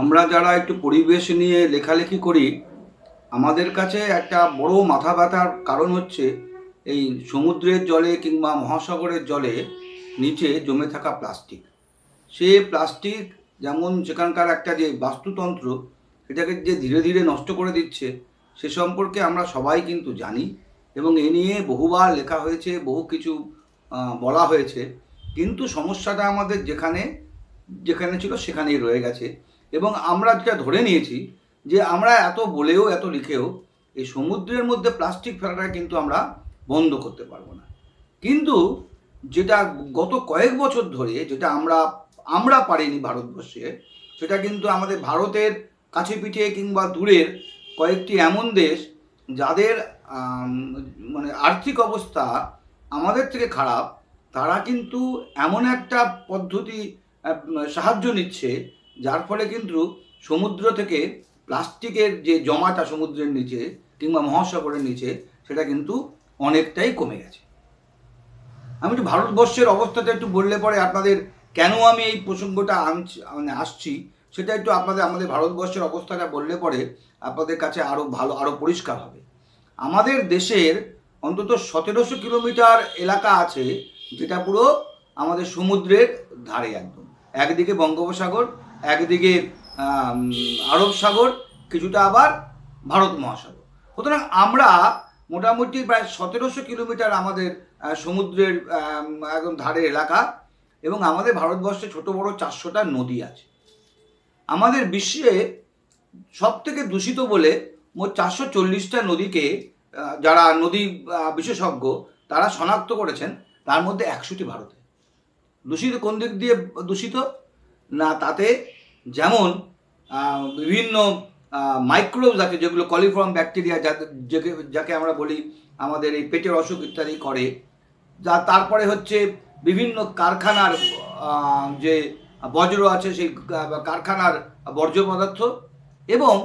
আমরা যারা একটু পরিবেশ নিয়ে লেখালেখি করি, আমাদের কাছে একটা বড় মাথা ব্যথার কারণ হচ্ছে এই সমুদ্রের জলে কিংবা মহাসাগরের জলে নিচে জমে থাকা প্লাস্টিক। সে প্লাস্টিক যেমন সেখানকার একটা যে বাস্তুতন্ত্র, সেটাকে যে ধীরে ধীরে নষ্ট করে দিচ্ছে, সে সম্পর্কে আমরা সবাই কিন্তু জানি এবং এ নিয়ে বহুবার লেখা হয়েছে, বহু কিছু বলা হয়েছে। কিন্তু সমস্যাটা আমাদের যেখানে যেখানে ছিল সেখানেই রয়ে গেছে। এবং আমরা যেটা ধরে নিয়েছি যে আমরা এত বলেও এত লিখেও এই সমুদ্রের মধ্যে প্লাস্টিক ফেলাটা কিন্তু আমরা বন্ধ করতে পারবো না। কিন্তু যেটা গত কয়েক বছর ধরে যেটা আমরা আমরা পারিনি ভারতবর্ষে, সেটা কিন্তু আমাদের ভারতের কাছে পিঠে কিংবা দূরের কয়েকটি এমন দেশ যাদের মানে আর্থিক অবস্থা আমাদের থেকে খারাপ, তারা কিন্তু এমন একটা পদ্ধতি সাহায্য নিচ্ছে, যার ফলে কিন্তু সমুদ্র থেকে প্লাস্টিকের যে জমাটা সমুদ্রের নিচে কিংবা মহাসাগরের নিচে, সেটা কিন্তু অনেকটাই কমে গেছে। আমি একটু ভারতবর্ষের অবস্থাটা একটু বললে পরে আপনাদের কেন আমি এই প্রসঙ্গটা আসছি সেটা একটু আমাদের ভারতবর্ষের অবস্থাটা বললে পরে আপনাদের কাছে আরও ভালো, আরও পরিষ্কার হবে। আমাদের দেশের অন্তত 1700 কিলোমিটার এলাকা আছে যেটা পুরো আমাদের সমুদ্রের ধারে, একদম একদিকে বঙ্গোপসাগর, একদিকে আরব সাগর, কিছুটা আবার ভারত মহাসাগর। সুতরাং আমরা মোটামুটি প্রায় 1700 কিলোমিটার আমাদের সমুদ্রের একদম ধারে এলাকা, এবং আমাদের ভারতবর্ষে ছোট বড় 400টা নদী আছে। আমাদের বিশ্বে সব থেকে দূষিত বলে মোট 440টা নদীকে যারা নদী বিশেষজ্ঞ তারা শনাক্ত করেছেন, তার মধ্যে 100টি ভারতে। দূষিত কোন দিক দিয়ে দূষিত না, তাতে যেমন বিভিন্ন মাইক্রোবস আছে যেগুলো কলিফর্ম ব্যাকটেরিয়া, যাকে আমরা বলি আমাদের এই পেটের অসুখ ইত্যাদি করে, তারপরে হচ্ছে বিভিন্ন কারখানার যে বজ্র আছে সেই কারখানার বর্জ্য পদার্থ, এবং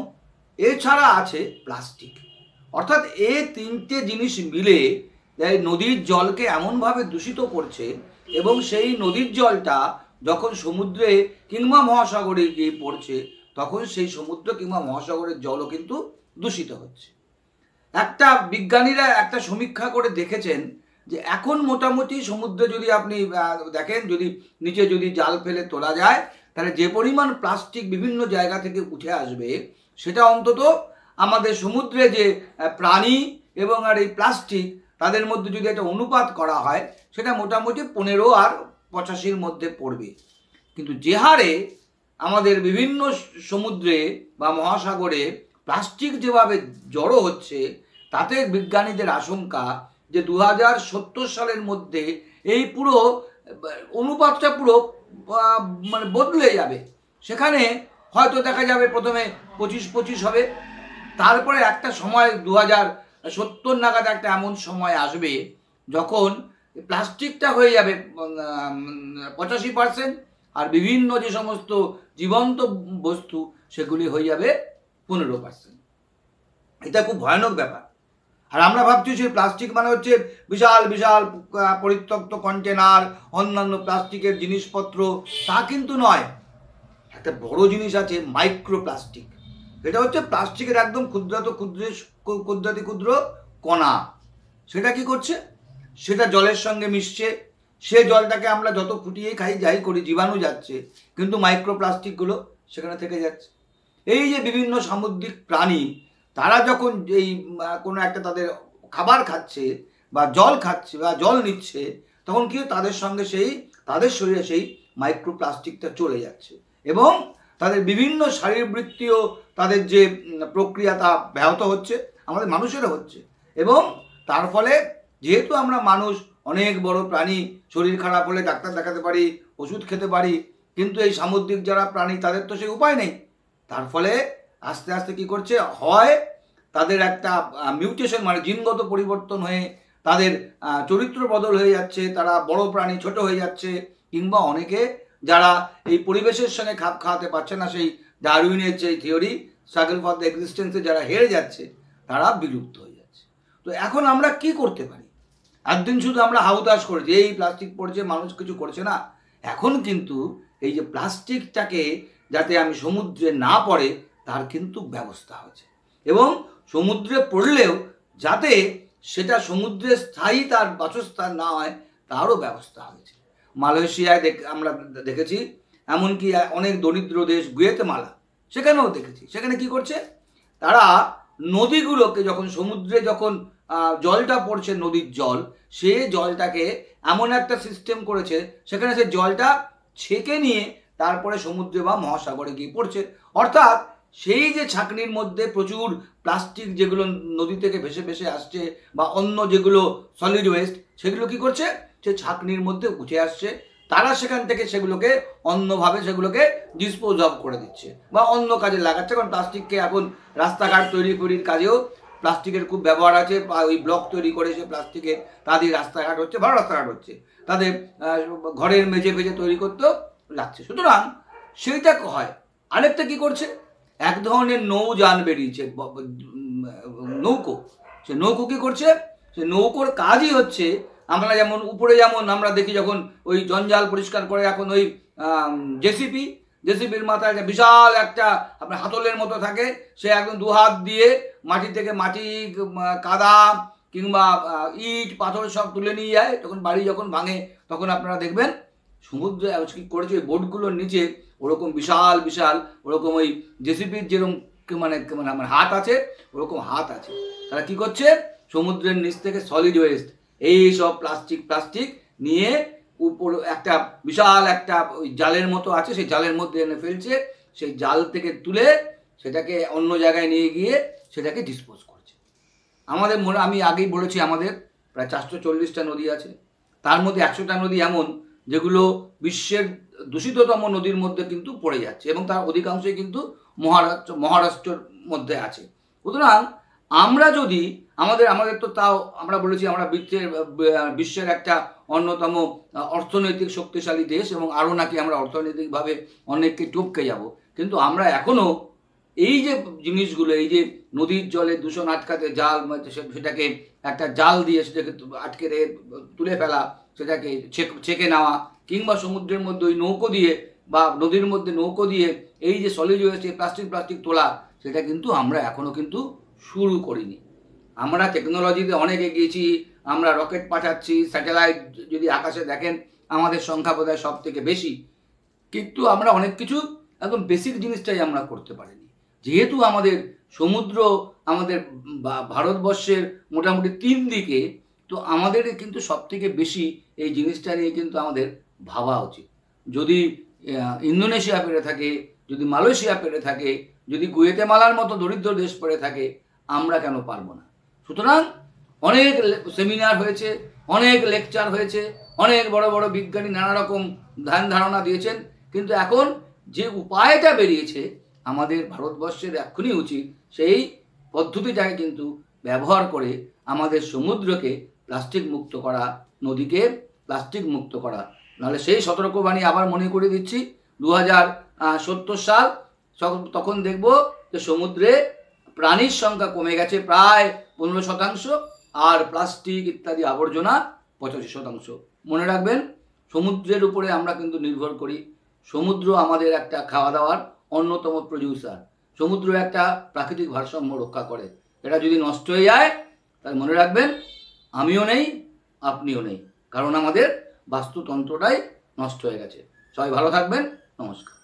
এছাড়া আছে প্লাস্টিক। অর্থাৎ এই তিনটে জিনিস মিলে নদীর জলকে এমনভাবে দূষিত করছে, এবং সেই নদীর জলটা যখন সমুদ্রে কিংবা মহাসাগরে গিয়ে পড়ছে, তখন সেই সমুদ্র কিংবা মহাসাগরের জলও কিন্তু দূষিত হচ্ছে। একটা বিজ্ঞানীরা একটা সমীক্ষা করে দেখেছেন যে এখন মোটামুটি সমুদ্রে যদি আপনি দেখেন, যদি নিচে যদি জাল ফেলে তোলা যায়, তাহলে যে পরিমাণ প্লাস্টিক বিভিন্ন জায়গা থেকে উঠে আসবে, সেটা অন্তত আমাদের সমুদ্রে যে প্রাণী এবং আর এই প্লাস্টিক তাদের মধ্যে যদি একটা অনুপাত করা হয়, সেটা মোটামুটি 15 আর 85-র মধ্যে পড়বে। কিন্তু যে হারে আমাদের বিভিন্ন সমুদ্রে বা মহাসাগরে প্লাস্টিক যেভাবে জড়ো হচ্ছে, তাতে বিজ্ঞানীদের আশঙ্কা যে 2070 সালের মধ্যে এই পুরো অনুপাতটা পুরো মানে বদলে যাবে। সেখানে হয়তো দেখা যাবে প্রথমে 25-25 হবে, তারপরে একটা সময় 2070 নাগাদ একটা এমন সময় আসবে যখন প্লাস্টিকটা হয়ে যাবে 85%, আর বিভিন্ন যে সমস্ত জীবন্ত বস্তু সেগুলি হয়ে যাবে 15%। এটা খুব ভয়ানক ব্যাপার। আর আমরা ভাবছি সেই প্লাস্টিক মানে হচ্ছে বিশাল বিশাল পরিত্যক্ত কন্টেনার, অন্যান্য প্লাস্টিকের জিনিসপত্র, তা কিন্তু নয়। একটা বড় জিনিস আছে মাইক্রো প্লাস্টিক। এটা হচ্ছে প্লাস্টিকের একদম ক্ষুদ্রাতি ক্ষুদ্র কণা। সেটা কি করছে, সেটা জলের সঙ্গে মিশছে, সে জলটাকে আমরা যত ফুটিয়ে খাই যাই করি, জীবাণু যাচ্ছে, কিন্তু মাইক্রো প্লাস্টিকগুলো সেখানে থেকে যাচ্ছে। এই যে বিভিন্ন সামুদ্রিক প্রাণী, তারা যখন এই কোনো একটা তাদের খাবার খাচ্ছে বা জল খাচ্ছে বা জল নিচ্ছে, তখন কি তাদের সঙ্গে তাদের শরীরে সেই মাইক্রো প্লাস্টিকটা চলে যাচ্ছে, এবং তাদের বিভিন্ন শারীরবৃত্তীয় তাদের যে প্রক্রিয়া তা ব্যাহত হচ্ছে, আমাদের মানুষেরও হচ্ছে। এবং তার ফলে যেহেতু আমরা মানুষ অনেক বড় প্রাণী, শরীর খারাপ হলে ডাক্তার দেখাতে পারি, ওষুধ খেতে পারি, কিন্তু এই সামুদ্রিক যারা প্রাণী তাদের তো সেই উপায় নেই। তার ফলে আস্তে আস্তে কি করছে, হয় তাদের একটা মিউটেশন মানে জিনগত পরিবর্তন হয়ে তাদের চরিত্র বদল হয়ে যাচ্ছে, তারা বড় প্রাণী ছোট হয়ে যাচ্ছে, কিংবা অনেকে যারা এই পরিবেশের সঙ্গে খাপ খাওয়াতে পারছে না, সেই ডারউইনের যে থিওরি স্ট্রাগল ফর দ্য এক্সিস্টেন্সে যারা হেরে যাচ্ছে, তারা বিলুপ্ত হয়ে যাচ্ছে। তো এখন আমরা কি করতে পারি? একদিন শুধু আমরা হাউতাশ করেছি, এই প্লাস্টিক পড়ছে, মানুষ কিছু করছে না। এখন কিন্তু এই যে প্লাস্টিকটাকে যাতে আমি সমুদ্রে না পড়ে তার কিন্তু ব্যবস্থা হয়েছে, এবং সমুদ্রে পড়লেও যাতে সেটা সমুদ্রে স্থায়ী তার বাসস্থান না হয় তারও ব্যবস্থা হয়েছে। মালয়েশিয়ায় আমরা দেখেছি, এমনকি অনেক দরিদ্র দেশ গুয়েতেমালা, সেখানেও দেখেছি। সেখানে কি করছে তারা, নদীগুলোকে যখন সমুদ্রে যখন জলটা পড়ছে, নদীর জল, সে জলটাকে এমন একটা সিস্টেম করেছে সেখানে সে জলটা ছেঁকে নিয়ে তারপরে সমুদ্রে বা মহাসাগরে গিয়ে পড়ছে। অর্থাৎ সেই যে ছাঁকনির মধ্যে প্রচুর প্লাস্টিক যেগুলো নদী থেকে ভেসে ভেসে আসছে বা অন্য যেগুলো সলিড ওয়েস্ট, সেগুলো কি করছে, সে ছাঁকনির মধ্যে উঠে আসছে, তারা সেখান থেকে সেগুলোকে অন্যভাবে সেগুলোকে ডিসপোজ অফ করে দিচ্ছে বা অন্য কাজে লাগাচ্ছে। কারণ প্লাস্টিককে এখন রাস্তাঘাট তৈরির কাজেও প্লাস্টিকের খুব ব্যবহার আছে, ওই ব্লক তৈরি করে সে প্লাস্টিকের তাদের রাস্তাঘাট হচ্ছে, ভালো রাস্তাঘাট হচ্ছে, তাদের ঘরের মেঝে ফেজে তৈরি করতেও লাগছে। সুতরাং সেইটা হয়। আরেকটা কি করছে, এক ধরনের নৌযান বেরিয়েছে, নৌকো। সে নৌকো কি করছে, সে নৌকোর কাজই হচ্ছে, আমরা যেমন উপরে যেমন আমরা দেখি যখন ওই জঞ্জাল পরিষ্কার করে, এখন ওই জেসিপির মাথায় একটা বিশাল একটা আপনার হাতলের মতো থাকে, সে একদম দুহাত দিয়ে মাটি থেকে মাটি, কাদা কিংবা ইট পাথর সব তুলে নিয়ে যায়। তখন বাড়ি যখন ভাঙে তখন আপনারা দেখবেন সমুদ্রে কি করেছে, ওই বোটগুলোর নিচে ওরকম বিশাল বিশাল ওরকম ওই জেসিপির যেরকম মানে আমার হাত আছে, ওরকম হাত আছে। তারা কি করছে, সমুদ্রের নিচ থেকে সলিড ওয়েস্ট এই সব প্লাস্টিক নিয়ে উপর একটা বিশাল একটা ওই জালের মতো আছে, সেই জালের মধ্যে এনে ফেলছে, সেই জাল থেকে তুলে সেটাকে অন্য জায়গায় নিয়ে গিয়ে সেটাকে ডিসপোজ করছে। আমাদের আমি আগেই বলেছি, আমাদের প্রায় 440টা নদী আছে, তার মধ্যে 100টা নদী এমন যেগুলো বিশ্বের দূষিততম নদীর মধ্যে কিন্তু পড়ে যাচ্ছে, এবং তার অধিকাংশই কিন্তু মহারাষ্ট্রের মধ্যে আছে। সুতরাং আমরা যদি আমাদের তো তাও আমরা বলেছি আমরা বিশ্বের একটা অন্যতম অর্থনৈতিক শক্তিশালী দেশ, এবং আরও নাকি আমরা অর্থনৈতিকভাবে অনেককে টপকে যাব, কিন্তু আমরা এখনও এই যে জিনিসগুলো, এই যে নদীর জলে দূষণ আটকাতে জাল, সেটাকে একটা জাল দিয়ে সেটাকে আটকে তুলে ফেলা, সেটাকে ছেঁকে নেওয়া, কিংবা সমুদ্রের মধ্যে ওই নৌকো দিয়ে বা নদীর মধ্যে নৌকো দিয়ে এই যে সলিড ওয়েস্ট প্লাস্টিক তোলা, সেটা কিন্তু আমরা এখনো কিন্তু শুরু করিনি। আমরা টেকনোলজিতে অনেক এগিয়েছি, আমরা রকেট পাঠাচ্ছি, স্যাটেলাইট যদি আকাশে দেখেন আমাদের সংখ্যা বোধহয় সব থেকে বেশি, কিন্তু আমরা অনেক কিছু একদম বেসিক জিনিসটাই আমরা করতে পারিনি। যেহেতু আমাদের সমুদ্র আমাদের ভারতবর্ষের মোটামুটি 3 দিকে, তো আমাদের কিন্তু সব থেকে বেশি এই জিনিসটা নিয়ে কিন্তু আমাদের ভাবা উচিত। যদি ইন্দোনেশিয়া পেরে থাকে, যদি মালয়েশিয়া পেরে থাকে, যদি গুয়েতেমালার মতো দরিদ্র দেশ পেরে থাকে, আমরা কেন পারবো না? সুতরাং অনেক সেমিনার হয়েছে, অনেক লেকচার হয়েছে, অনেক বড় বড় বিজ্ঞানী নানা রকম ধ্যান ধারণা দিয়েছেন, কিন্তু এখন যে উপায়টা বেরিয়েছে আমাদের ভারতবর্ষের এক্ষুনি উচিত সেই পদ্ধতিটাকে কিন্তু ব্যবহার করে আমাদের সমুদ্রকে প্লাস্টিক মুক্ত করা, নদীকে প্লাস্টিক মুক্ত করা। নাহলে সেই সতর্কবাণী আবার মনে করে দিচ্ছি, 2070 সাল, তখন দেখব যে সমুদ্রে প্রাণীর সংখ্যা কমে গেছে প্রায় 15%, আর প্লাস্টিক ইত্যাদি আবর্জনা 85%। মনে রাখবেন, সমুদ্রের উপরে আমরা কিন্তু নির্ভর করি। সমুদ্র আমাদের একটা খাওয়া দাওয়ার অন্যতম প্রডিউসার। সমুদ্র একটা প্রাকৃতিক ভারসাম্য রক্ষা করে। এটা যদি নষ্ট হয়ে যায় তাহলে মনে রাখবেন আমিও নেই, আপনিও নেই, কারণ আমাদের বাস্তুতন্ত্রটাই নষ্ট হয়ে গেছে। সবাই ভালো থাকবেন, নমস্কার।